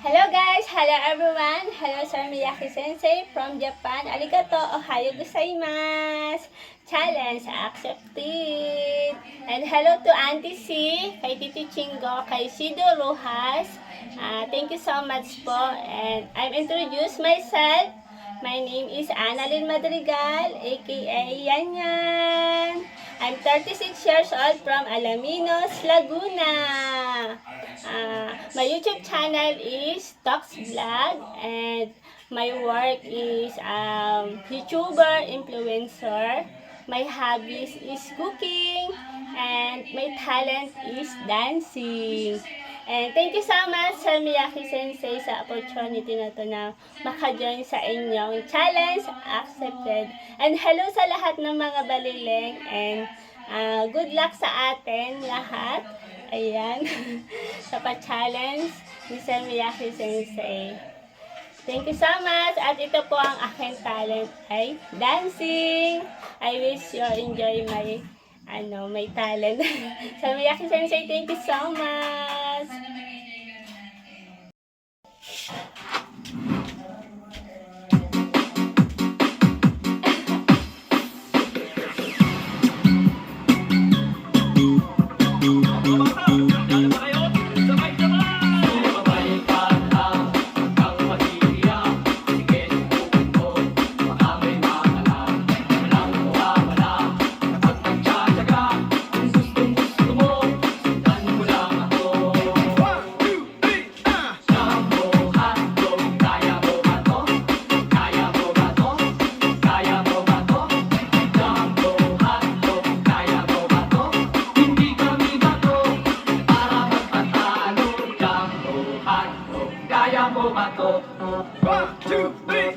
Hello guys! Hello everyone! Hello Sir Miyaki Sensei from Japan. Arigato! Ohayo gozaimasu! Challenge accepted! And hello to Auntie C, kay Tito Chingo, kay Sido Rojas. Thank you so much po. And I'm introduce myself. My name is Annalyn Madrigal, aka Yanyan. I'm 36 years old from Alaminos, Laguna. My YouTube channel is Talks Vlog, and my work is YouTuber, influencer. My hobbies is cooking, and my talent is dancing. And thank you so much Sir Miyaki Sensei sa opportunity na to na maka-join sa inyong challenge accepted. And hello sa lahat ng mga baliling, and good luck sa atin lahat. Ayan, sa pa-challenge ni Sir Miyaki Sensei. Thank you so much. At ito po ang aking talent ay dancing. I wish you enjoy my talent. Sir Miyaki Sensei, thank you so much. One, two, three,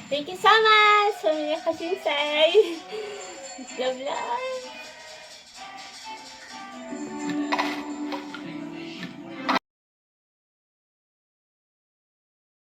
Thank you so much, Mia Kasinsay. God bless.